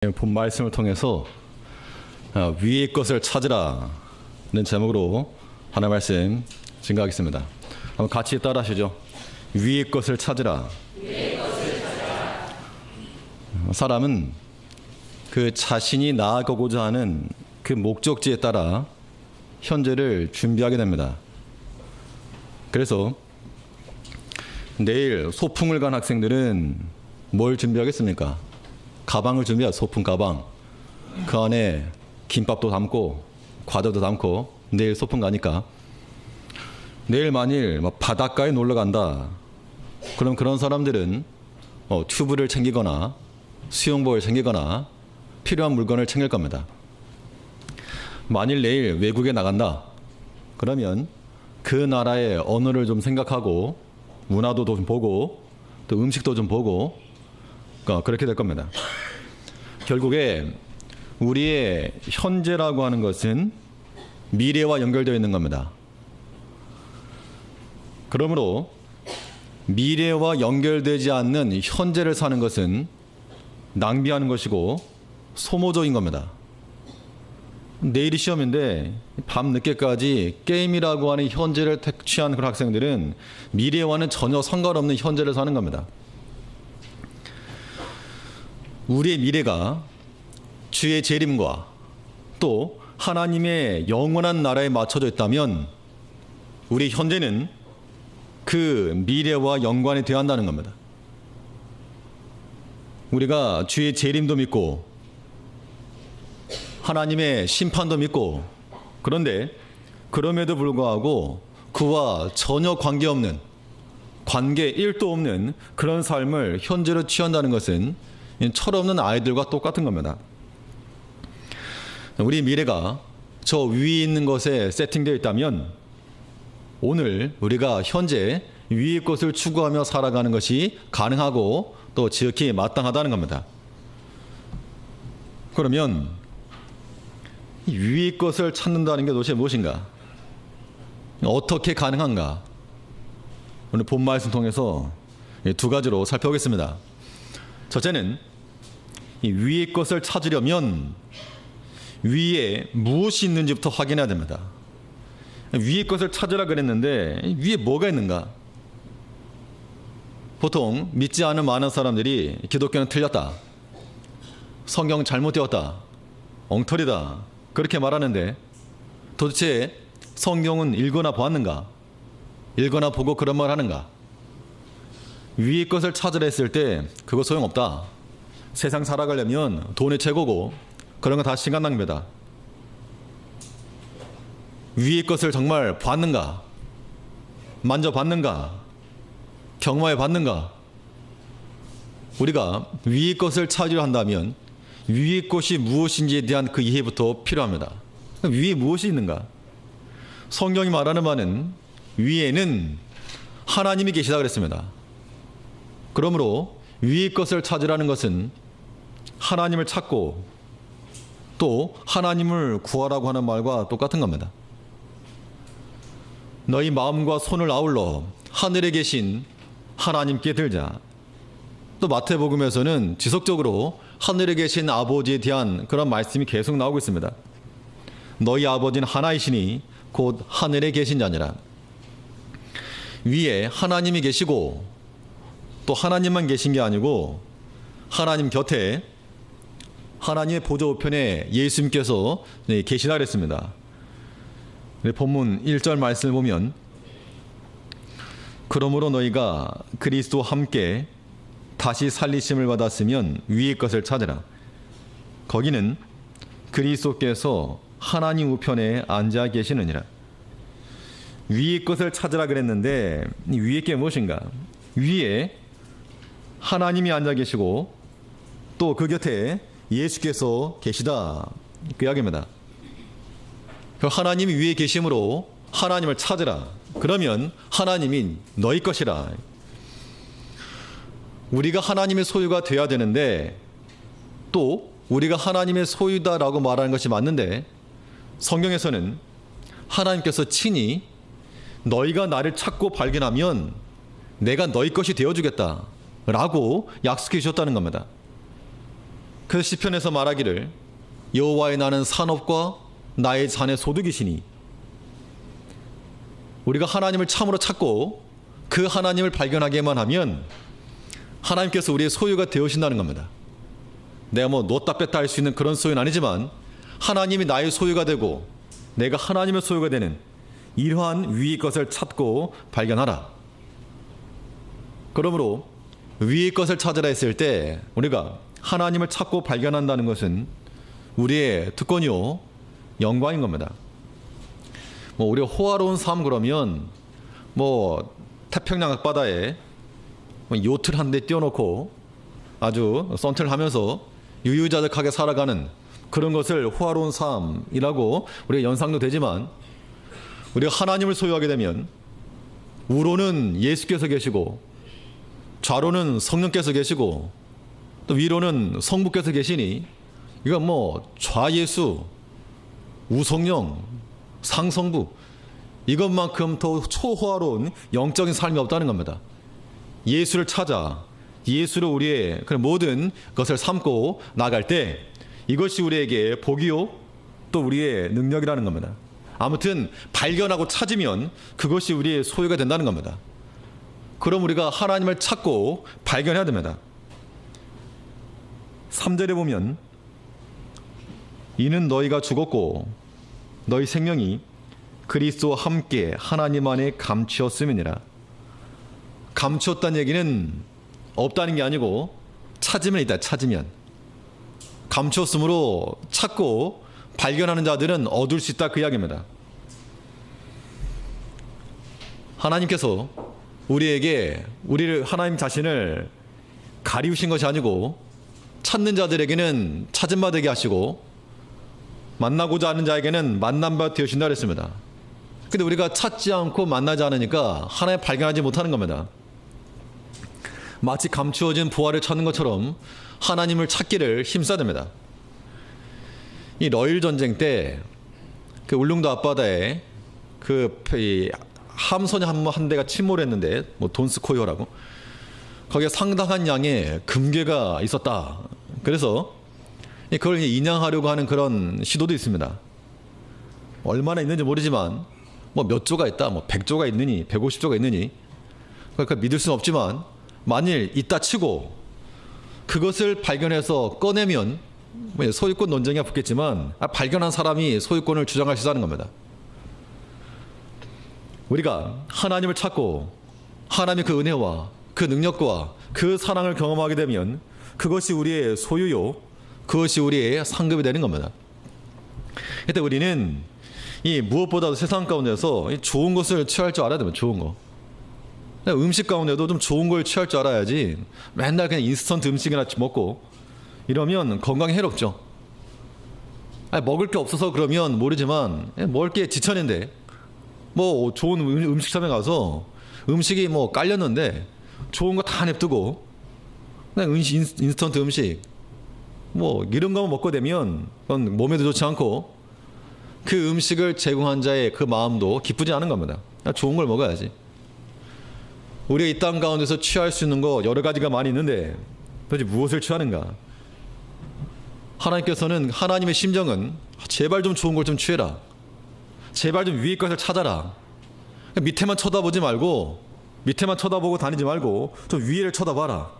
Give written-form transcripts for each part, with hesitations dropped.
본 말씀을 통해서 위의 것을 찾으라는 제목으로 하나의 말씀 증거하겠습니다. 한번 같이 따라하시죠. 위의 것을 찾으라. 사람은 그 자신이 나아가고자 하는 그 목적지에 따라 현재를 준비하게 됩니다. 그래서 내일 소풍을 간 학생들은 뭘 준비하겠습니까? 가방을 준비해요. 소풍 가방. 그 안에 김밥도 담고 과자도 담고 내일 소풍 가니까. 내일 만일 바닷가에 놀러 간다. 그럼 그런 사람들은 튜브를 챙기거나 수영복을 챙기거나 필요한 물건을 챙길 겁니다. 만일 내일 외국에 나간다. 그러면 그 나라의 언어를 좀 생각하고 문화도 좀 보고 또 음식도 좀 보고 그렇게 될 겁니다. 결국에 우리의 현재라고 하는 것은 미래와 연결되어 있는 겁니다. 그러므로 미래와 연결되지 않는 현재를 사는 것은 낭비하는 것이고 소모적인 겁니다. 내일이 시험인데 밤 늦게까지 게임이라고 하는 현재를 택취한 그런 학생들은 미래와는 전혀 상관없는 현재를 사는 겁니다. 우리의 미래가 주의 재림과 또 하나님의 영원한 나라에 맞춰져 있다면 우리 현재는 그 미래와 연관이 되어야 한다는 겁니다. 우리가 주의 재림도 믿고 하나님의 심판도 믿고 그런데 그럼에도 불구하고 그와 전혀 관계없는 관계 1도 없는 그런 삶을 현재로 취한다는 것은 철없는 아이들과 똑같은 겁니다. 우리 미래가 저 위에 있는 것에 세팅되어 있다면 오늘 우리가 현재 위의 것을 추구하며 살아가는 것이 가능하고 또 지극히 마땅하다는 겁니다. 그러면 위의 것을 찾는다는 게 도대체 무엇인가? 어떻게 가능한가? 오늘 본 말씀 통해서 두 가지로 살펴보겠습니다. 첫째는 이 위의 것을 찾으려면 위에 무엇이 있는지부터 확인해야 됩니다. 위의 것을 찾으라 그랬는데 위에 뭐가 있는가? 보통 믿지 않은 많은 사람들이 기독교는 틀렸다, 성경 잘못되었다, 엉터리다 그렇게 말하는데 도대체 성경은 읽거나 보았는가? 읽거나 보고 그런 말 하는가? 위의 것을 찾으라 했을 때 그거 소용없다. 세상 살아가려면 돈이 최고고 그런 거 다 시간 낭비다. 위의 것을 정말 봤는가? 만져봤는가? 경험해봤는가? 우리가 위의 것을 찾으려 한다면 위의 것이 무엇인지에 대한 그 이해부터 필요합니다. 위에 무엇이 있는가? 성경이 말하는 바는 위에는 하나님이 계시다 그랬습니다. 그러므로 위의 것을 찾으라는 것은 하나님을 찾고 또 하나님을 구하라고 하는 말과 똑같은 겁니다. 너희 마음과 손을 아울러 하늘에 계신 하나님께 들자. 또 마태복음에서는 지속적으로 하늘에 계신 아버지에 대한 그런 말씀이 계속 나오고 있습니다. 너희 아버지는 하나이시니 곧 하늘에 계신 자니라. 위에 하나님이 계시고 또 하나님만 계신 게 아니고 하나님 곁에 하나님의 보좌 우편에 예수님께서 계시다 그랬습니다. 본문 1절 말씀을 보면 그러므로 너희가 그리스도와 함께 다시 살리심을 받았으면 위의 것을 찾으라. 거기는 그리스도께서 하나님 우편에 앉아 계시느니라. 위의 것을 찾으라 그랬는데 위의 게 무엇인가? 위에 하나님이 앉아 계시고 또 그 곁에 예수께서 계시다 그 이야기입니다. 그 하나님이 위에 계심으로 하나님을 찾으라. 그러면 하나님이 너희 것이라. 우리가 하나님의 소유가 되어야 되는데 또 우리가 하나님의 소유다라고 말하는 것이 맞는데 성경에서는 하나님께서 친히 너희가 나를 찾고 발견하면 내가 너희 것이 되어주겠다 라고 약속해 주셨다는 겁니다. 그 시편에서 말하기를 여호와의 나는 산업과 나의 잔의 소득이시니, 우리가 하나님을 참으로 찾고 그 하나님을 발견하게만 하면 하나님께서 우리의 소유가 되어신다는 겁니다. 내가 뭐 놓다 뺐다 할 수 있는 그런 소유는 아니지만 하나님이 나의 소유가 되고 내가 하나님의 소유가 되는 이러한 위의 것을 찾고 발견하라. 그러므로 위의 것을 찾으라 했을 때 우리가 하나님을 찾고 발견한다는 것은 우리의 특권이요 영광인 겁니다. 뭐 우리가 호화로운 삶 그러면 뭐 태평양 앞바다에 요트를 한 대 띄워놓고 아주 썬트를 하면서 유유자적하게 살아가는 그런 것을 호화로운 삶이라고 우리가 연상도 되지만, 우리가 하나님을 소유하게 되면 우로는 예수께서 계시고 좌로는 성령께서 계시고 또 위로는 성부께서 계시니, 이건 뭐 좌예수, 우성령, 상성부, 이것만큼 더 초호화로운 영적인 삶이 없다는 겁니다. 예수를 찾아 예수로 우리의 그런 모든 것을 삼고 나갈 때 이것이 우리에게 복이요 또 우리의 능력이라는 겁니다. 아무튼 발견하고 찾으면 그것이 우리의 소유가 된다는 겁니다. 그럼 우리가 하나님을 찾고 발견해야 됩니다. 3절에 보면 이는 너희가 죽었고 너희 생명이 그리스도와 함께 하나님 안에 감추었음이니라. 감추었다는 얘기는 없다는 게 아니고 찾으면 있다. 찾으면. 감추었으므로 찾고 발견하는 자들은 얻을 수 있다, 그 이야기입니다. 하나님께서 우리에게 우리를 하나님 자신을 가리우신 것이 아니고 찾는 자들에게는 찾은 바 되게 하시고 만나고자 하는 자에게는 만난 바 되어신다 그랬습니다. 근데 우리가 찾지 않고 만나지 않으니까 하나님 발견하지 못하는 겁니다. 마치 감추어진 부활을 찾는 것처럼 하나님을 찾기를 힘써야 됩니다. 이 러일 전쟁 때 그 울릉도 앞바다에 그 함선이 한 대가 침몰했는데, 뭐 돈스코이어라고, 거기에 상당한 양의 금괴가 있었다. 그래서 그걸 인양하려고 하는 그런 시도도 있습니다. 얼마나 있는지 모르지만 뭐 몇 조가 있다, 뭐 100조가 있느니 150조가 있느니 그러니까 믿을 수는 없지만 만일 있다 치고 그것을 발견해서 꺼내면 소유권 논쟁이 붙겠지만 발견한 사람이 소유권을 주장할 수 있다는 겁니다. 우리가 하나님을 찾고 하나님의 그 은혜와 그 능력과 그 사랑을 경험하게 되면 그것이 우리의 소유요, 그것이 우리의 상급이 되는 겁니다. 그때 우리는 이 무엇보다도 세상 가운데서 좋은 것을 취할 줄 알아야 됩니다. 좋은 거. 음식 가운데도 좀 좋은 걸 취할 줄 알아야지 맨날 그냥 인스턴트 음식이나 먹고 이러면 건강에 해롭죠. 먹을 게 없어서 그러면 모르지만 먹을 게 지천인데 뭐 좋은 음식점에 가서 음식이 뭐 깔렸는데 좋은 거 다 냅두고 그냥 인스턴트 음식 뭐 이런 거만 먹고 되면 그건 몸에도 좋지 않고 그 음식을 제공한 자의 그 마음도 기쁘지 않은 겁니다. 좋은 걸 먹어야지. 우리가 이 땅 가운데서 취할 수 있는 거 여러 가지가 많이 있는데 도대체 무엇을 취하는가? 하나님께서는, 하나님의 심정은 제발 좀 좋은 걸 좀 취해라. 제발 좀 위의 것을 찾아라. 밑에만 쳐다보지 말고, 밑에만 쳐다보고 다니지 말고 좀 위를 쳐다봐라.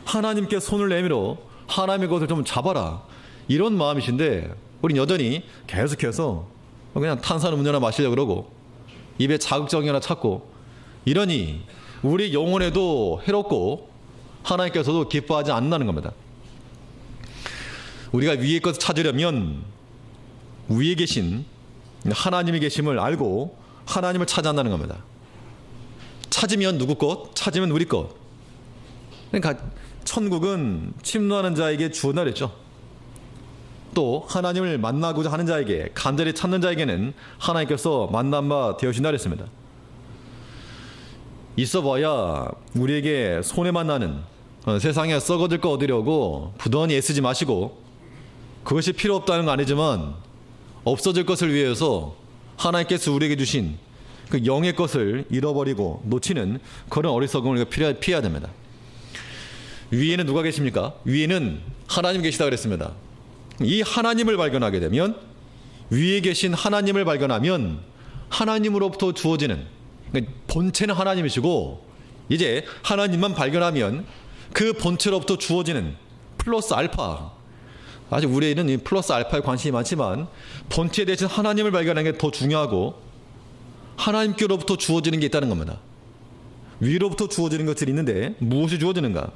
하나님께 손을 내밀어 하나님의 것을 좀 잡아라. 이런 마음이신데 우린 여전히 계속해서 그냥 탄산음료나 마시려고 그러고 입에 자극적이 하나 찾고 이러니 우리 영혼에도 해롭고 하나님께서도 기뻐하지 않는다는 겁니다. 우리가 위의 것을 찾으려면 위에 계신 하나님이 계심을 알고 하나님을 찾아야 한다는 겁니다. 찾으면 누구 것? 찾으면 우리 것. 그러니까 천국은 침노하는 자에게 주어나 그랬죠. 또 하나님을 만나고자 하는 자에게, 간절히 찾는 자에게는 하나님께서 만난 바 되어진다 그랬습니다. 있어봐야 우리에게 손해만 나는, 세상에 썩어질 거 얻으려고 부단히 애쓰지 마시고, 그것이 필요 없다는 건 아니지만 없어질 것을 위해서 하나님께서 우리에게 주신 그 영의 것을 잃어버리고 놓치는 그런 어리석음을 피해야 됩니다. 위에는 누가 계십니까? 위에는 하나님 계시다 그랬습니다. 이 하나님을 발견하게 되면, 위에 계신 하나님을 발견하면 하나님으로부터 주어지는, 그러니까 본체는 하나님이시고 이제 하나님만 발견하면 그 본체로부터 주어지는 플러스 알파, 아직 우리는 이 플러스 알파에 관심이 많지만 본체 대신 하나님을 발견하는 게 더 중요하고, 하나님께로부터 주어지는 게 있다는 겁니다. 위로부터 주어지는 것들이 있는데 무엇이 주어지는가?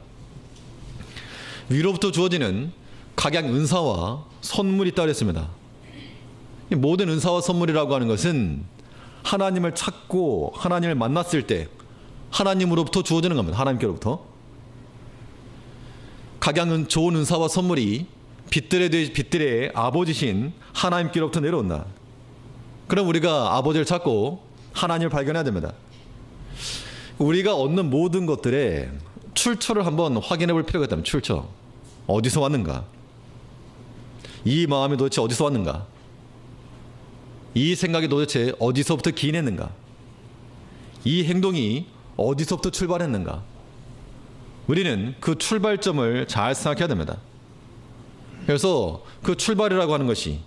위로부터 주어지는 각양 은사와 선물이 있다고 했습니다. 모든 은사와 선물이라고 하는 것은 하나님을 찾고 하나님을 만났을 때 하나님으로부터 주어지는 겁니다. 하나님께로부터. 각양 좋은 은사와 선물이 빛들의 아버지신 하나님께로부터 내려온다. 그럼 우리가 아버지를 찾고 하나님을 발견해야 됩니다. 우리가 얻는 모든 것들의 출처를 한번 확인해 볼 필요가 있다면, 출처. 어디서 왔는가? 이 마음이 도대체 어디서 왔는가? 이 생각이 도대체 어디서부터 기인했는가? 이 행동이 어디서부터 출발했는가? 우리는 그 출발점을 잘 생각해야 됩니다. 그래서 그 출발이라고 하는 것이,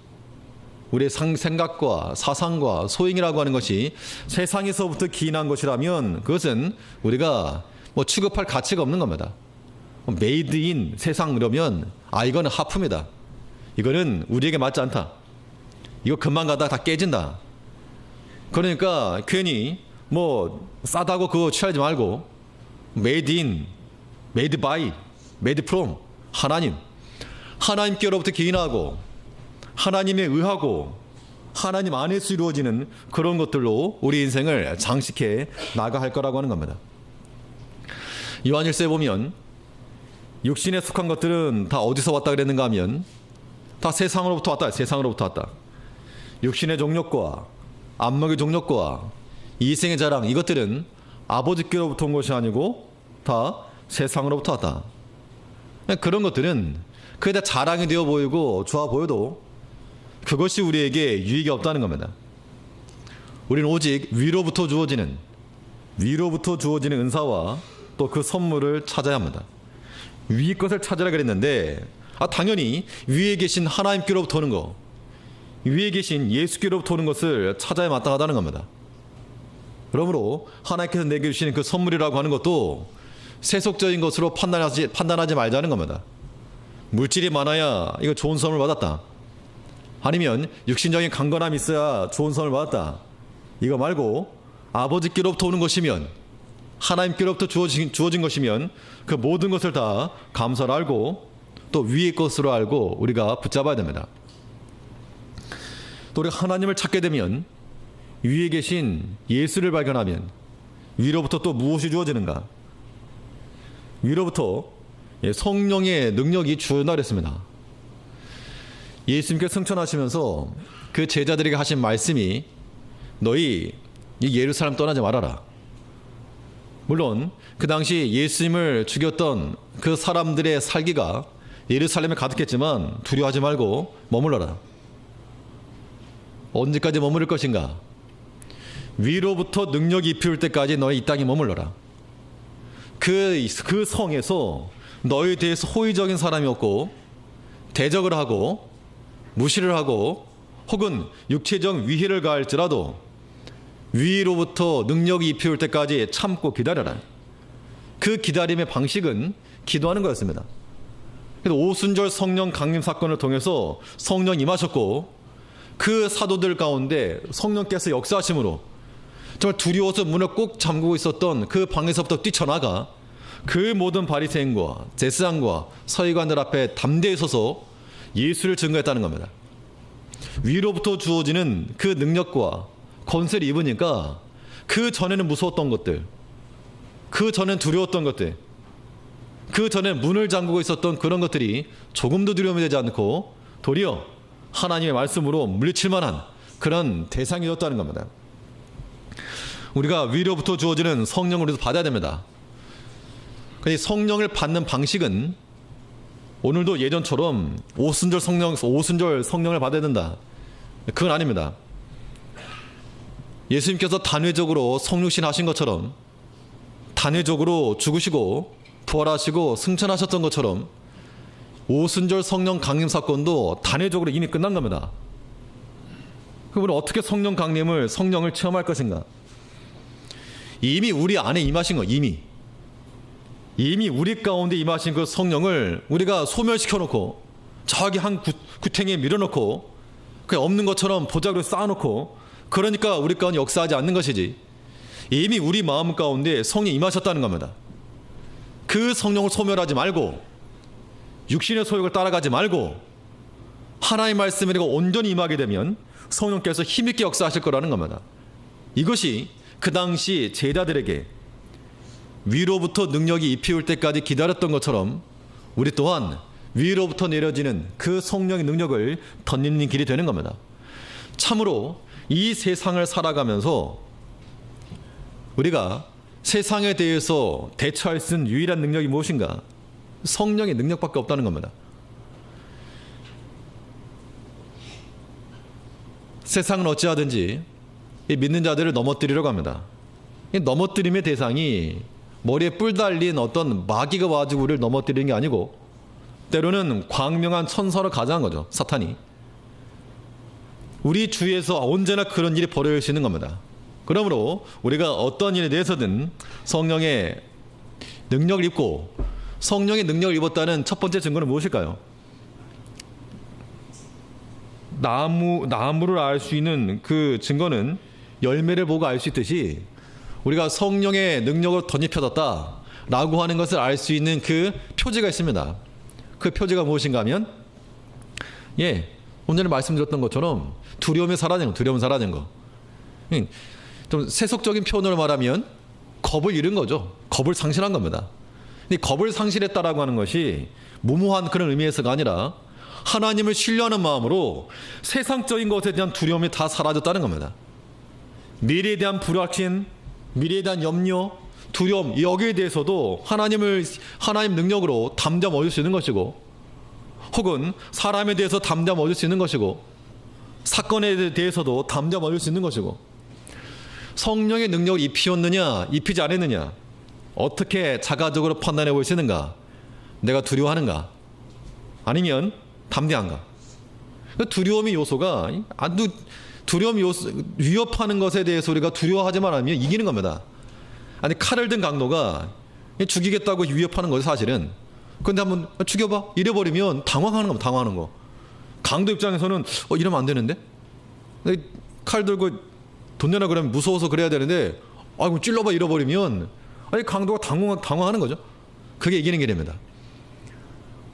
우리의 생각과 사상과 소행이라고 하는 것이 세상에서부터 기인한 것이라면 그것은 우리가 취급할 가치가 없는 겁니다. 메이드 인 세상 그러면 이거는 하품이다. 이거는 우리에게 맞지 않다. 이거 금방 가다가 다 깨진다. 그러니까 괜히 싸다고 그거 취하지 말고 메이드 인, 메이드 바이, 메이드 프롬 하나님께로부터 기인하고 하나님에 의하고 하나님 안에서 이루어지는 그런 것들로 우리 인생을 장식해 나가할 거라고 하는 겁니다. 요한일서에 보면 육신에 속한 것들은 다 어디서 왔다 그랬는가 하면 다 세상으로부터 왔다. 세상으로부터 왔다. 육신의 종력과 안목의 종력과 이생의 자랑, 이것들은 아버지께로부터 온 것이 아니고 다 세상으로부터 왔다. 그런 것들은 그게 다 자랑이 되어 보이고 좋아 보여도 그것이 우리에게 유익이 없다는 겁니다. 우리는 오직 위로부터 주어지는 은사와 또 그 선물을 찾아야 합니다. 위 것을 찾으라 그랬는데 당연히 위에 계신 하나님께로부터 오는 거, 위에 계신 예수께로부터 오는 것을 찾아야 마땅하다는 겁니다. 그러므로 하나님께서 내게 주시는 그 선물이라고 하는 것도 세속적인 것으로 판단하지 말자는 겁니다. 물질이 많아야 이거 좋은 선물 받았다, 아니면 육신적인 강건함이 있어야 좋은 선물 받았다, 이거 말고 아버지께로부터 오는 것이면, 하나님께로부터 주어진 것이면 그 모든 것을 다 감사를 알고 또 위의 것으로 알고 우리가 붙잡아야 됩니다. 또 우리가 하나님을 찾게 되면, 위에 계신 예수를 발견하면 위로부터 또 무엇이 주어지는가? 위로부터 성령의 능력이 주어진다 그랬습니다. 예수님께서 승천하시면서 그 제자들에게 하신 말씀이, 너희 이 예루살렘 떠나지 말아라. 물론 그 당시 예수님을 죽였던 그 사람들의 살기가 예루살렘에 가득했지만 두려워하지 말고 머물러라. 언제까지 머무를 것인가? 위로부터 능력이 입힐 때까지 너희 이 땅에 머물러라. 그 성에서 너희에 대해서 호의적인 사람이 없고 대적을 하고 무시를 하고 혹은 육체적 위해를 가할지라도 위로부터 능력이 입혀올 때까지 참고 기다려라. 그 기다림의 방식은 기도하는 거였습니다. 그래서 오순절 성령 강림 사건을 통해서 성령 임하셨고, 그 사도들 가운데 성령께서 역사하심으로 정말 두려워서 문을 꼭 잠그고 있었던 그 방에서부터 뛰쳐나가 그 모든 바리새인과 제사장과 서기관들 앞에 담대히 서서 예수를 증거했다는 겁니다. 위로부터 주어지는 그 능력과 권세를 입으니까 그 전에는 무서웠던 것들, 그 전엔 두려웠던 것들, 그 전에 문을 잠그고 있었던 그런 것들이 조금도 두려움이 되지 않고 도리어 하나님의 말씀으로 물리칠 만한 그런 대상이 되었다는 겁니다. 우리가 위로부터 주어지는 성령을 우리도 받아야 됩니다. 근데 성령을 받는 방식은 오늘도 예전처럼 오순절 성령을 받아야 된다, 그건 아닙니다. 예수님께서 단회적으로 성육신 하신 것처럼 단회적으로 죽으시고 부활하시고 승천하셨던 것처럼 오순절 성령 강림 사건도 단회적으로 이미 끝난 겁니다. 그럼 우리는 어떻게 성령을 체험할 것인가? 이미 우리 안에 임하신 거, 이미 우리 가운데 임하신 그 성령을 우리가 소멸시켜 놓고 저기 한 구탱이에 밀어놓고 그냥 없는 것처럼 보자기로 쌓아놓고 그러니까 우리 가운데 역사하지 않는 것이지, 이미 우리 마음 가운데 성령이 임하셨다는 겁니다. 그 성령을 소멸하지 말고 육신의 소욕을 따라가지 말고 하나님의 말씀에 온전히 임하게 되면 성령께서 힘있게 역사하실 거라는 겁니다. 이것이 그 당시 제자들에게 위로부터 능력이 입히올 때까지 기다렸던 것처럼 우리 또한 위로부터 내려지는 그 성령의 능력을 덧입는 길이 되는 겁니다. 참으로 이 세상을 살아가면서 우리가 세상에 대해서 대처할 수 있는 유일한 능력이 무엇인가? 성령의 능력밖에 없다는 겁니다. 세상은 어찌하든지 이 믿는 자들을 넘어뜨리려고 합니다. 이 넘어뜨림의 대상이 머리에 뿔 달린 어떤 마귀가 와가지고 우리를 넘어뜨리는 게 아니고 때로는 광명한 천사로 가장한 거죠. 사탄이. 우리 주위에서 언제나 그런 일이 벌어질 수 있는 겁니다. 그러므로 우리가 어떤 일에 대해서든 성령의 능력을 입고, 성령의 능력을 입었다는 첫 번째 증거는 무엇일까요? 나무를 알 수 있는 그 증거는 열매를 보고 알 수 있듯이 우리가 성령의 능력을 덧입혀졌다 라고 하는 것을 알 수 있는 그 표지가 있습니다. 그 표지가 무엇인가 하면, 오늘 말씀드렸던 것처럼 두려움이 사라진 거, 두려움 사라진 거. 좀 세속적인 표현으로 말하면 겁을 잃은 거죠. 겁을 상실한 겁니다. 근데 겁을 상실했다라고 하는 것이 무모한 그런 의미에서가 아니라 하나님을 신뢰하는 마음으로 세상적인 것에 대한 두려움이 다 사라졌다는 겁니다. 미래에 대한 불확신, 미래에 대한 염려, 두려움, 여기에 대해서도 하나님 능력으로 담대함 얻을 수 있는 것이고, 혹은 사람에 대해서 담대함 얻을 수 있는 것이고, 사건에 대해서도 담대함 얻을 수 있는 것이고, 성령의 능력을 입히었느냐 입히지 않았느냐, 어떻게 자가적으로 판단해 볼 수 있는가? 내가 두려워하는가? 아니면 담대한가? 두려움의 요소가 위협하는 것에 대해서 우리가 두려워하지만 않으면 이기는 겁니다. 아니, 칼을 든 강도가 죽이겠다고 위협하는 거죠, 사실은. 그런데 한번 죽여봐 이래버리면 당황하는 겁니다. 당황하는 거. 강도 입장에서는 이러면 안 되는데, 칼 들고 돈 내놔 그러면 무서워서 그래야 되는데, 그럼 찔러봐 이래버리면 강도가 당황하는 거죠. 그게 이기는 길입니다.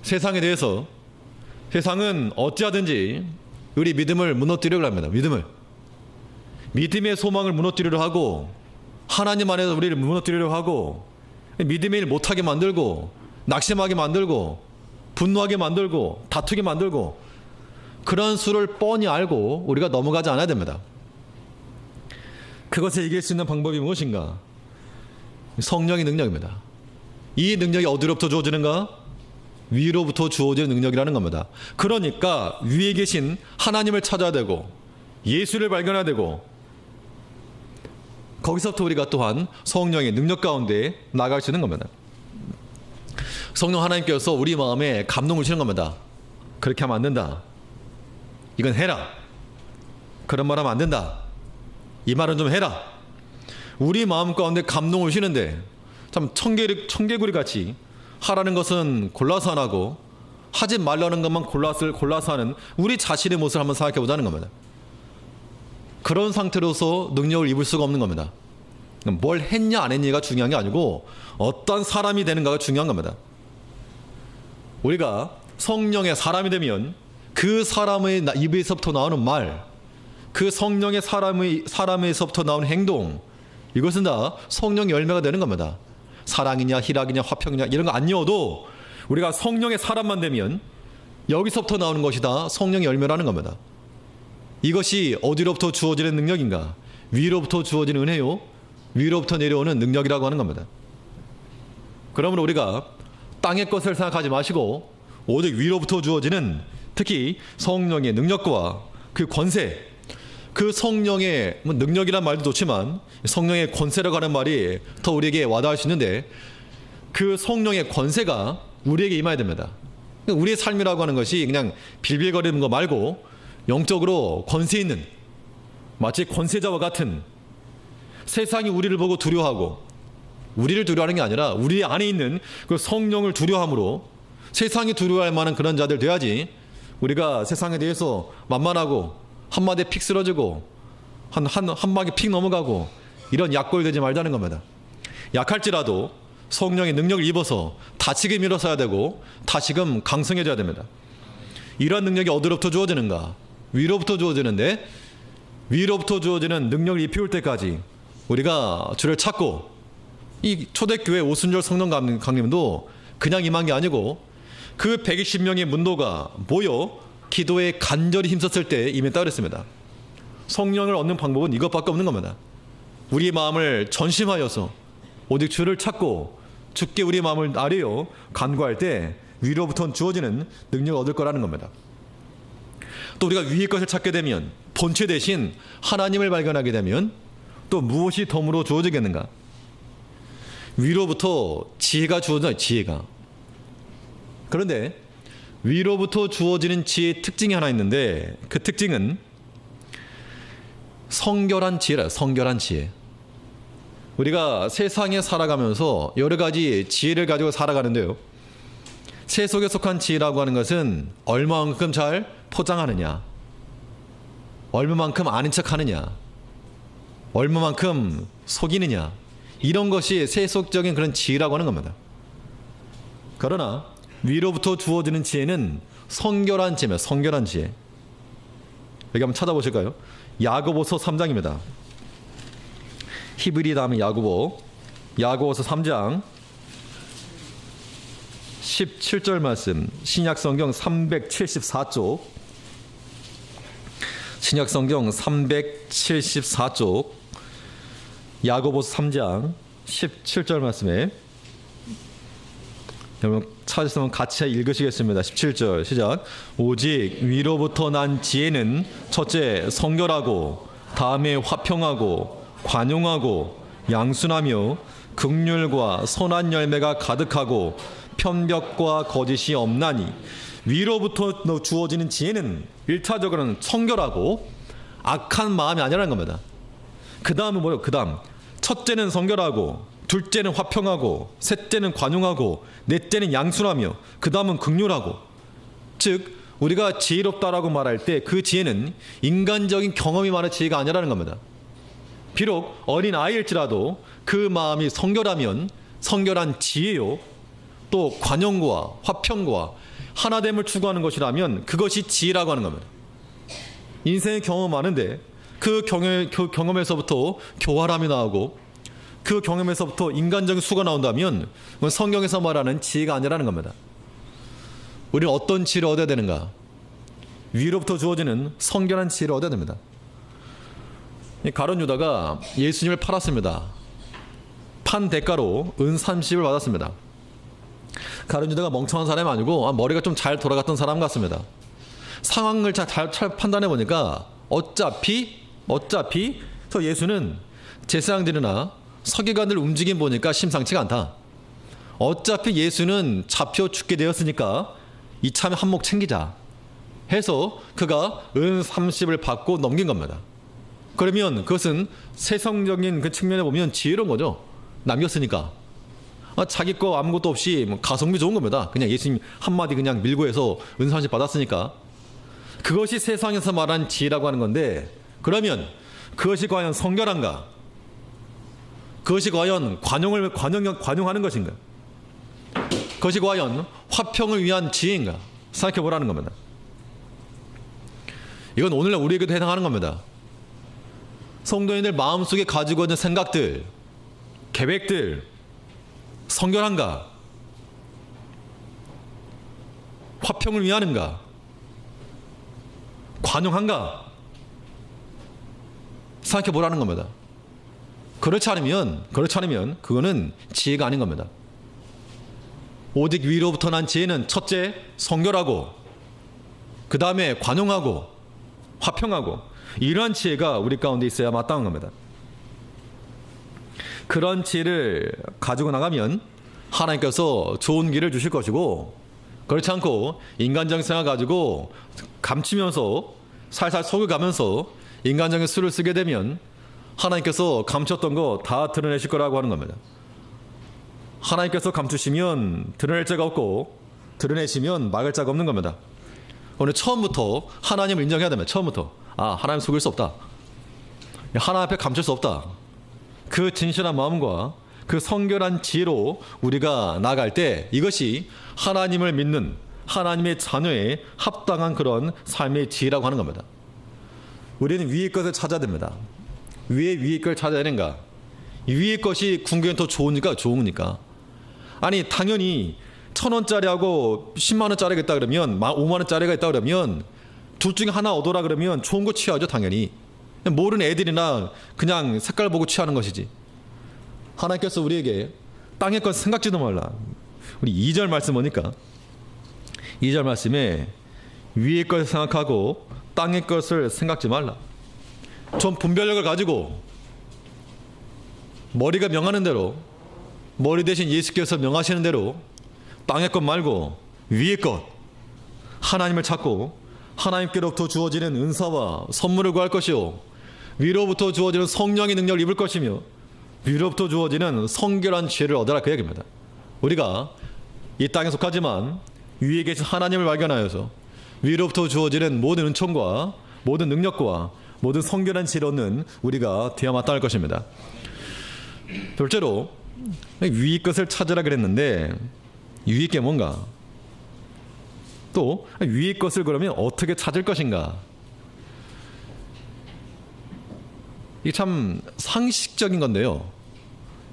세상에 대해서, 세상은 어찌하든지 우리 믿음을 무너뜨리려고 합니다. 믿음의 소망을 무너뜨리려고 하고, 하나님 안에서 우리를 무너뜨리려고 하고, 믿음의 일 못하게 만들고, 낙심하게 만들고, 분노하게 만들고, 다투게 만들고, 그런 수를 뻔히 알고 우리가 넘어가지 않아야 됩니다. 그것을 이길 수 있는 방법이 무엇인가? 성령의 능력입니다. 이 능력이 어디로부터 주어지는가? 위로부터 주어지는 능력이라는 겁니다. 그러니까 위에 계신 하나님을 찾아야 되고, 예수를 발견해야 되고, 거기서부터 우리가 또한 성령의 능력 가운데 나아갈 수 있는 겁니다. 성령 하나님께서 우리 마음에 감동을 주시는 겁니다. 그렇게 하면 안 된다. 이건 해라. 그런 말 하면 안 된다. 이 말은 좀 해라. 우리 마음 가운데 감동을 주시는데, 참 청개구리 같이 하라는 것은 골라서 안 하고 하지 말라는 것만 골라서 하는 우리 자신의 모습을 한번 생각해 보자는 겁니다. 그런 상태로서 능력을 입을 수가 없는 겁니다. 뭘 했냐 안 했냐가 중요한 게 아니고 어떤 사람이 되는가가 중요한 겁니다. 우리가 성령의 사람이 되면 그 사람의 입에서부터 나오는 말, 그 성령의 사람에서부터 나오는 행동, 이것은 다 성령의 열매가 되는 겁니다. 사랑이냐 희락이냐 화평이냐 이런 거 안 넣어도 우리가 성령의 사람만 되면 여기서부터 나오는 것이 다 성령의 열매라는 겁니다. 이것이 어디로부터 주어지는 능력인가? 위로부터 주어지는 은혜요, 위로부터 내려오는 능력이라고 하는 겁니다. 그러므로 우리가 땅의 것을 생각하지 마시고 오직 위로부터 주어지는, 특히 성령의 능력과 그 권세, 그 성령의 능력이란 말도 좋지만 성령의 권세라고 하는 말이 더 우리에게 와닿을 수 있는데, 그 성령의 권세가 우리에게 임해야 됩니다. 우리의 삶이라고 하는 것이 그냥 빌빌거리는 거 말고 영적으로 권세 있는, 마치 권세자와 같은, 세상이 우리를 보고 두려워하고 우리를 두려워하는 게 아니라 우리 안에 있는 그 성령을 두려워함으로 세상이 두려워할 만한 그런 자들 돼야지, 우리가 세상에 대해서 만만하고 한마디에 픽 쓰러지고 한 방에 픽 넘어가고 이런 약골 되지 말자는 겁니다. 약할지라도 성령의 능력을 입어서 다시금 일어서야 되고 다시금 강성해져야 됩니다. 이러한 능력이 어디로부터 주어지는가? 위로부터 주어지는데, 위로부터 주어지는 능력을 입혀올 때까지 우리가 주를 찾고, 이 초대교회 오순절 성령 강림도 그냥 임한 게 아니고 그 120명의 문도가 모여 기도에 간절히 힘썼을 때 임했다고 그랬습니다. 성령을 얻는 방법은 이것밖에 없는 겁니다. 우리 마음을 전심하여서 오직 주를 찾고 주께 우리 마음을 아뢰어 간구할 때 위로부터 주어지는 능력을 얻을 거라는 겁니다. 또 우리가 위의 것을 찾게 되면, 본체 대신 하나님을 발견하게 되면 또 무엇이 덤으로 주어지겠는가? 위로부터 지혜가 주어져요. 지혜가. 그런데 위로부터 주어지는 지혜의 특징이 하나 있는데, 그 특징은 성결한 지혜라. 성결한 지혜. 우리가 세상에 살아가면서 여러 가지 지혜를 가지고 살아가는데요, 세속에 속한 지혜라고 하는 것은 얼마만큼 잘 포장하느냐, 얼마만큼 아는 척하느냐, 얼마만큼 속이느냐, 이런 것이 세속적인 그런 지혜라고 하는 겁니다. 그러나 위로부터 주어지는 지혜는 성결한 지혜입니다. 성결한 지혜. 여기 한번 찾아보실까요? 야고보서 3장입니다. 히브리 다음에 야고보서 3장 17절 말씀, 신약성경 374쪽, 신약성경 374쪽, 야고보서 3장 17절 말씀에, 여러분 찾으시면 같이 읽으시겠습니다. 17절 시작. 오직 위로부터 난 지혜는 첫째 성결하고, 다음에 화평하고 관용하고 양순하며 긍휼과 선한 열매가 가득하고 편벽과 거짓이 없나니, 위로부터 주어지는 지혜는 1차적으로는 성결하고 악한 마음이 아니라는 겁니다. 그 다음은 뭐예요? 그 다음 첫째는 성결하고, 둘째는 화평하고, 셋째는 관용하고, 넷째는 양순하며, 그 다음은 긍휼하고. 즉 우리가 지혜롭다라고 말할 때 그 지혜는 인간적인 경험이 많은 지혜가 아니라는 겁니다. 비록 어린 아이일지라도 그 마음이 성결하면 성결한 지혜요, 또 관용과 화평과 하나됨을 추구하는 것이라면 그것이 지혜라고 하는 겁니다. 인생의 경험 많은데 그 경험에서부터 교활함이 나오고, 그 경험에서부터 인간적인 수가 나온다면 그건 성경에서 말하는 지혜가 아니라는 겁니다. 우리는 어떤 지혜를 얻어야 되는가? 위로부터 주어지는 성결한 지혜를 얻어야 됩니다. 가룟 유다가 예수님을 팔았습니다. 판 대가로 은 30을 받았습니다. 가룟 유다가 멍청한 사람이 아니고 머리가 좀 잘 돌아갔던 사람 같습니다. 상황을 잘 판단해 보니까 어차피 예수는 제사장들이나 서기관들 움직임 보니까 심상치가 않다. 어차피 예수는 잡혀 죽게 되었으니까 이참에 한몫 챙기자 해서 그가 은 30을 받고 넘긴 겁니다. 그러면 그것은 세상적인 그 측면에 보면 지혜로운 거죠. 남겼으니까. 자기 거 아무것도 없이 가성비 좋은 겁니다. 그냥 예수님 한마디 그냥 밀고 해서 은 30 받았으니까. 그것이 세상에서 말한 지혜라고 하는 건데, 그러면 그것이 과연 성결한가? 그것이 과연 관용하는 것인가? 그것이 과연 화평을 위한 지혜인가? 생각해 보라는 겁니다. 이건 오늘날 우리에게도 해당하는 겁니다. 성도인들 마음속에 가지고 있는 생각들, 계획들 성결한가? 화평을 위하는가? 관용한가? 생각해 보라는 겁니다. 그렇지 않으면 그거는 지혜가 아닌 겁니다. 오직 위로부터 난 지혜는 첫째 성결하고, 그 다음에 관용하고 화평하고, 이러한 지혜가 우리 가운데 있어야 마땅한 겁니다. 그런 지혜를 가지고 나가면 하나님께서 좋은 길을 주실 것이고, 그렇지 않고 인간적인 생각 가지고 감추면서 살살 속여가면서 인간적인 수를 쓰게 되면 하나님께서 감췄던 거 다 드러내실 거라고 하는 겁니다. 하나님께서 감추시면 드러낼 자가 없고, 드러내시면 막을 자가 없는 겁니다. 오늘 처음부터 하나님을 인정해야 됩니다. 처음부터 하나님 속일 수 없다. 하나님 앞에 감출 수 없다. 그 진실한 마음과 그 성결한 지혜로 우리가 나아갈 때 이것이 하나님을 믿는 하나님의 자녀에 합당한 그런 삶의 지혜라고 하는 겁니다. 우리는 위의 것을 찾아야 됩니다. 위의 걸 찾아야 되는가? 위의 것이 궁극엔 더 좋으니까 좋으니까. 아니 당연히 1,000원짜리하고 10만원짜리가 있다 그러면 5만원짜리가 있다 그러면 둘 중에 하나 얻어라 그러면 좋은 거 취하죠. 당연히. 모르는 애들이나 그냥 색깔 보고 취하는 것이지. 하나님께서 우리에게 땅의 것 생각지도 말라. 우리 2절 말씀 보니까 2절 말씀에 위의 것을 생각하고 땅의 것을 생각지 말라. 좀 분별력을 가지고 머리가 명하는 대로, 머리 대신 예수께서 명하시는 대로 땅의 것 말고 위의 것, 하나님을 찾고 하나님께로부터 주어지는 은사와 선물을 구할 것이요, 위로부터 주어지는 성령의 능력을 입을 것이며 위로부터 주어지는 성결한 지혜를 얻으라, 그 얘기입니다. 우리가 이 땅에 속하지만 위에 계신 하나님을 발견하여서 위로부터 주어지는 모든 은총과 모든 능력과 모든 성결한 지혜를 얻는 우리가 되어 마땅할 것입니다. 둘째로 위의 것을 찾으라 그랬는데 위의 게 뭔가? 또 위의 것을 그러면 어떻게 찾을 것인가? 이게 참 상식적인 건데요.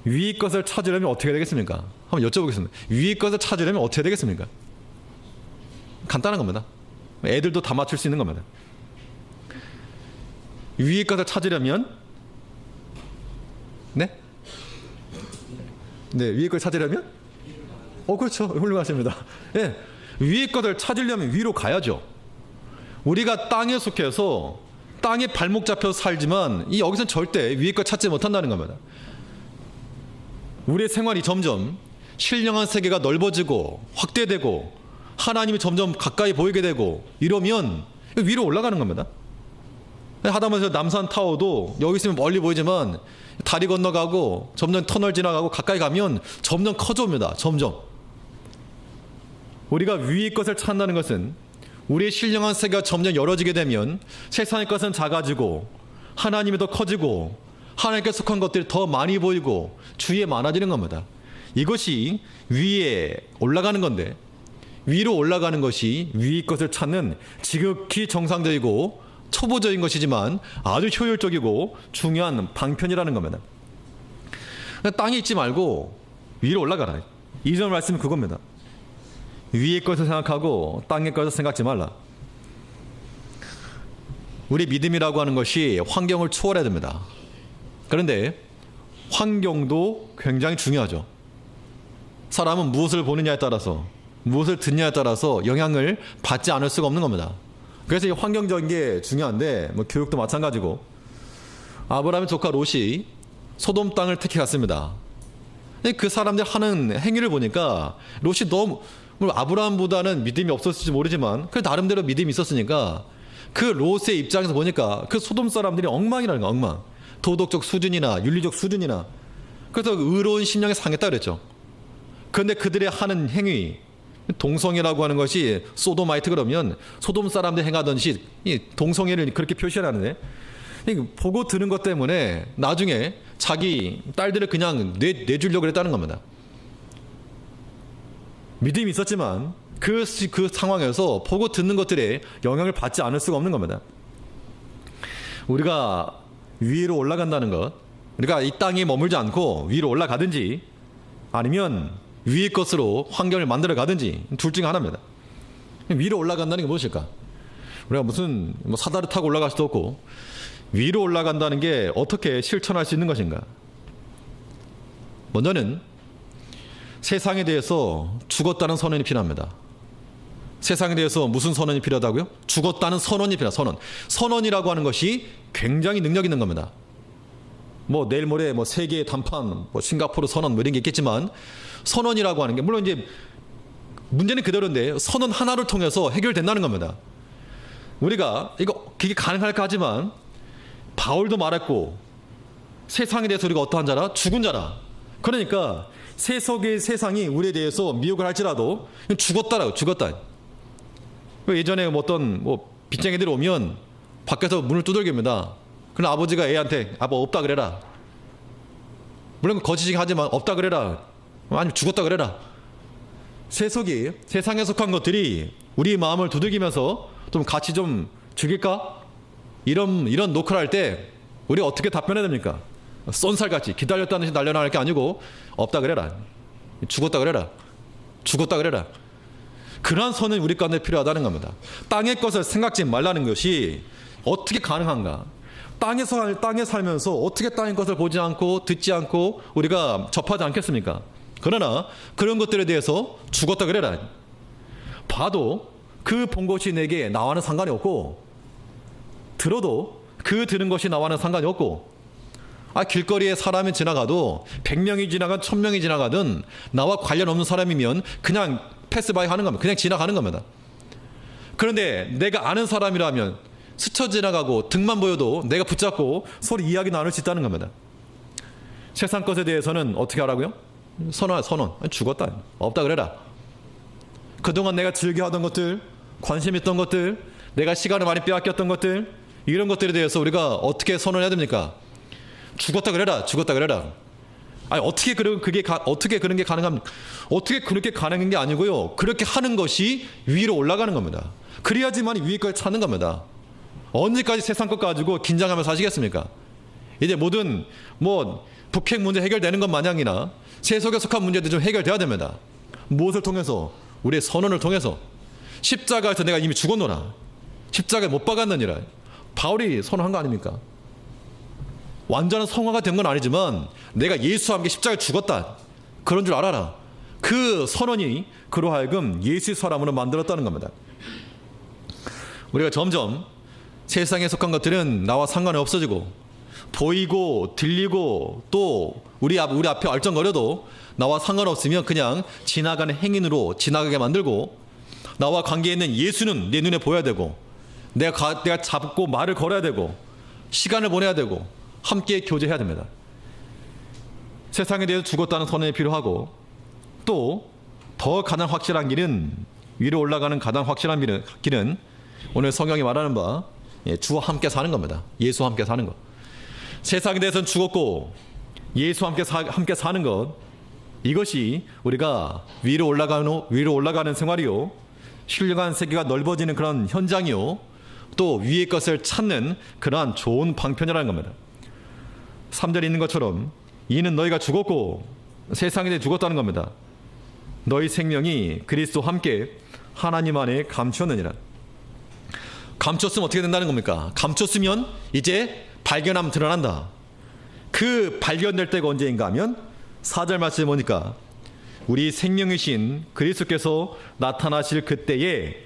위의 것을 찾으려면 어떻게 되겠습니까? 한번 여쭤보겠습니다. 위의 것을 찾으려면 어떻게 되겠습니까? 간단한 겁니다. 애들도 다 맞출 수 있는 겁니다. 위의 것을 찾으려면 네, 위의 것을 찾으려면 그렇죠. 훌륭하십니다. 예, 위의 것을 찾으려면 위로 가야죠. 우리가 땅에 속해서 땅에 발목 잡혀서 살지만 여기서는 절대 위의 것 찾지 못한다는 겁니다. 우리의 생활이 점점 신령한 세계가 넓어지고 확대되고 하나님이 점점 가까이 보이게 되고 이러면 위로 올라가는 겁니다. 하다못해 남산 타워도 여기 있으면 멀리 보이지만 다리 건너가고 점점 터널 지나가고 가까이 가면 점점 커져옵니다. 점점. 우리가 위의 것을 찾는다는 것은 우리의 신령한 세계가 점점 열어지게 되면 세상의 것은 작아지고 하나님이 더 커지고 하나님께 속한 것들이 더 많이 보이고 주위에 많아지는 겁니다. 이것이 위에 올라가는 건데, 위로 올라가는 것이 위의 것을 찾는 지극히 정상적이고 초보적인 것이지만 아주 효율적이고 중요한 방편이라는 겁니다. 땅에 있지 말고 위로 올라가라. 이전 말씀은 그겁니다. 위의 것을 생각하고 땅의 것을 생각지 말라. 우리 믿음이라고 하는 것이 환경을 초월해야 됩니다. 그런데 환경도 굉장히 중요하죠. 사람은 무엇을 보느냐에 따라서, 무엇을 듣냐에 따라서 영향을 받지 않을 수가 없는 겁니다. 그래서 이 환경적인 게 중요한데, 교육도 마찬가지고, 아브라함의 조카 롯이 소돔 땅을 택해 갔습니다. 그 사람들 하는 행위를 보니까 롯이 너무, 아브라함보다는 믿음이 없었을지 모르지만 그 나름대로 믿음이 있었으니까 그 롯의 입장에서 보니까 그 소돔 사람들이 엉망이라는 거야. 엉망. 도덕적 수준이나 윤리적 수준이나. 그래서 의로운 심령이 상했다 그랬죠. 그런데 그들의 하는 행위, 동성애라고 하는 것이 소도마이트 그러면 소돔 사람들 행하던 시 동성애를 그렇게 표시하는데, 보고 드는 것 때문에 나중에 자기 딸들을 그냥 내주려고 했다는 겁니다. 믿음이 있었지만 그 상황에서 보고 듣는 것들에 영향을 받지 않을 수가 없는 겁니다. 우리가 위로 올라간다는 것, 우리가 이 땅에 머물지 않고 위로 올라가든지 아니면 위의 것으로 환경을 만들어 가든지 둘 중에 하나입니다. 위로 올라간다는 게 무엇일까? 우리가 무슨 사다리 타고 올라갈 수도 없고, 위로 올라간다는 게 어떻게 실천할 수 있는 것인가? 먼저는 세상에 대해서 죽었다는 선언이 필요합니다. 세상에 대해서 무슨 선언이 필요하다고요? 죽었다는 선언이 필요합니다. 선언이라고 하는 것이 굉장히 능력 있는 겁니다. 뭐 내일 모레 뭐 세계 단판, 뭐 싱가포르 선언 뭐 이런 게 있겠지만 선언이라고 하는 게 물론 이제 문제는 그대로인데 선언 하나를 통해서 해결된다는 겁니다. 우리가 이거 그게 가능할까 하지만 바울도 말했고 세상에 대해서 우리가 어떠한 자라? 죽은 자라. 그러니까 세상이 우리에 대해서 미혹을 할지라도 죽었다라고. 죽었다. 예전에 뭐 어떤 뭐 빚쟁이들이 오면 밖에서 문을 두들깁니다. 그럼 아버지가 애한테 아빠 없다 그래라. 물론 거짓이긴 하지만 없다 그래라. 아니면 죽었다 그래라. 세상에 속한 것들이 우리 마음을 두들기면서 좀 같이 좀 죽일까? 이런 노크를 할 때 우리가 어떻게 답변해야 됩니까? 쏜살같이 기다렸다는 듯이 날려나갈 게 아니고 없다 그래라. 죽었다 그래라. 죽었다 그래라. 그러한 선은 우리 가운데 필요하다는 겁니다. 땅의 것을 생각지 말라는 것이 어떻게 가능한가? 땅에 살면서 어떻게 땅의 것을 보지 않고 듣지 않고 우리가 접하지 않겠습니까? 그러나 그런 것들에 대해서 죽었다 그래라. 봐도 그 본 것이 내게 나와는 상관이 없고 들어도 그 들은 것이 나와는 상관이 없고 길거리에 사람이 지나가도 100명이 지나간 1000명이 지나가든 나와 관련 없는 사람이면 그냥 패스바이 하는 겁니다. 그냥 지나가는 겁니다. 그런데 내가 아는 사람이라면 스쳐 지나가고 등만 보여도 내가 붙잡고 서로 이야기 나눌 수 있다는 겁니다. 세상 것에 대해서는 어떻게 하라고요? 선언. 죽었다. 없다 그래라. 그동안 내가 즐겨하던 것들, 관심 있던 것들, 내가 시간을 많이 빼앗겼던 것들, 이런 것들에 대해서 우리가 어떻게 선언해야 됩니까? 죽었다 그래라. 죽었다 그래라. 어떻게 그런 게 가능합니까? 어떻게 그렇게 가능한 게 아니고요. 그렇게 하는 것이 위로 올라가는 겁니다. 그래야지만 위에 걸 찾는 겁니다. 언제까지 세상 것 가지고 긴장하면서 사시겠습니까? 이제 모든 북핵 문제 해결되는 것 마냥이나 세속에 속한 문제도 좀 해결돼야 됩니다. 무엇을 통해서? 우리의 선언을 통해서. 십자가에서 내가 이미 죽었노라. 십자가에 못 박았느니라. 바울이 선언한 거 아닙니까? 완전한 성화가 된 건 아니지만 내가 예수와 함께 십자가에 죽었다. 그런 줄 알아라. 그 선언이 그로 하여금 예수의 사람으로 만들었다는 겁니다. 우리가 점점 세상에 속한 것들은 나와 상관이 없어지고 보이고 들리고 또 우리 앞에 얼쩡거려도 나와 상관없으면 그냥 지나가는 행인으로 지나가게 만들고 나와 관계 있는 예수는 내 눈에 보여야 되고 내가 잡고 말을 걸어야 되고 시간을 보내야 되고 함께 교제해야 됩니다. 세상에 대해서 죽었다는 선언이 필요하고 또 더 가장 확실한 길은 위로 올라가는 가장 확실한 길은 오늘 성경이 말하는 바 주와 함께 사는 겁니다. 예수와 함께 사는 것. 세상에 대해서는 죽었고 예수와 함께 사는 것, 이것이 우리가 위로 올라가는 생활이요, 신령한 세계가 넓어지는 그런 현장이요, 또 위의 것을 찾는 그러한 좋은 방편이라는 겁니다. 3절에 있는 것처럼 이는 너희가 죽었고 세상에 대해 죽었다는 겁니다. 너희 생명이 그리스도와 함께 하나님 안에 감추었느니라. 감췄으면 어떻게 된다는 겁니까? 감췄으면 이제 발견하면 드러난다. 그 발견될 때가 언제인가 하면 4절 말씀에 보니까 우리 생명이신 그리스도께서 나타나실 그때에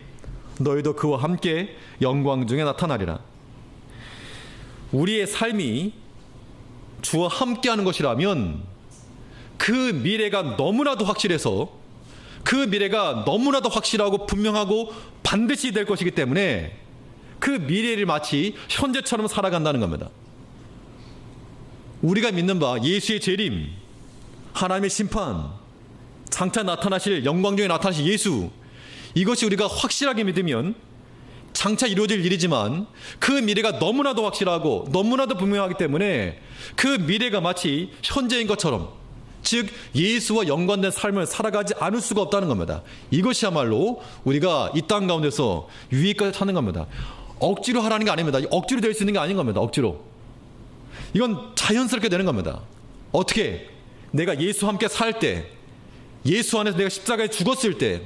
너희도 그와 함께 영광 중에 나타나리라. 우리의 삶이 주와 함께하는 것이라면 그 미래가 너무나도 확실해서 그 미래가 너무나도 확실하고 분명하고 반드시 될 것이기 때문에 그 미래를 마치 현재처럼 살아간다는 겁니다. 우리가 믿는 바 예수의 재림, 하나님의 심판, 장차 나타나실 영광 중에 나타나실 예수, 이것이 우리가 확실하게 믿으면 장차 이루어질 일이지만 그 미래가 너무나도 확실하고 너무나도 분명하기 때문에 그 미래가 마치 현재인 것처럼, 즉 예수와 연관된 삶을 살아가지 않을 수가 없다는 겁니다. 이것이야말로 우리가 이 땅 가운데서 유익까지 찾는 겁니다. 억지로 하라는 게 아닙니다. 억지로 될 수 있는 게 아닌 겁니다. 억지로. 이건 자연스럽게 되는 겁니다. 어떻게? 내가 예수와 함께 살 때, 예수 안에서 내가 십자가에 죽었을 때,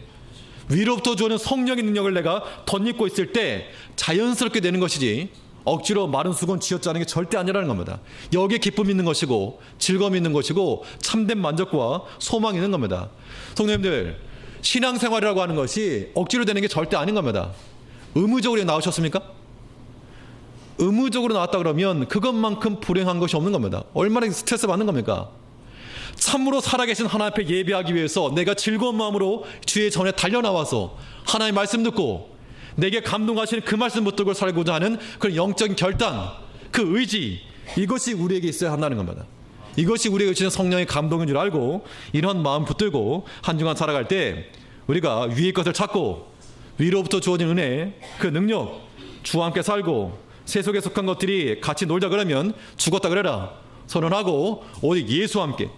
위로부터 주어는 성령의 능력을 내가 덧입고 있을 때 자연스럽게 되는 것이지, 억지로 마른 수건 쥐어짜는 게 절대 아니라는 겁니다. 여기에 기쁨이 있는 것이고 즐거움이 있는 것이고 참된 만족과 소망이 있는 겁니다. 성도님들, 신앙생활이라고 하는 것이 억지로 되는 게 절대 아닌 겁니다. 의무적으로 나오셨습니까? 의무적으로 나왔다 그러면 그것만큼 불행한 것이 없는 겁니다. 얼마나 스트레스 받는 겁니까? 참으로 살아계신 하나님 앞에 예배하기 위해서 내가 즐거운 마음으로 주의 전에 달려나와서 하나님의 말씀 듣고 내게 감동하시는 그 말씀 붙들고 살고자 하는 그런 영적인 결단, 그 의지, 이것이 우리에게 있어야 한다는 겁니다. 이것이 우리에게 주신 성령의 감동인 줄 알고 이런 마음 붙들고 한 주간 살아갈 때 우리가 위의 것을 찾고 위로부터 주어진 은혜, 그 능력, 주와 함께 살고 세속에 속한 것들이 같이 놀자 그러면 죽었다 그래라 선언하고 오직 예수와 함께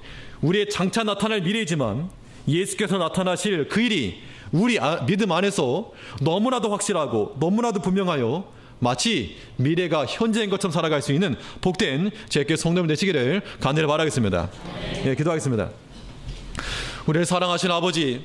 우리의 장차 나타날 미래이지만 예수께서 나타나실 그 일이 우리 믿음 안에서 너무나도 확실하고 너무나도 분명하여 마치 미래가 현재인 것처럼 살아갈 수 있는 복된 제게 성도님 되시기를 간절히 바라겠습니다. 예, 기도하겠습니다. 우리를 사랑하신 아버지,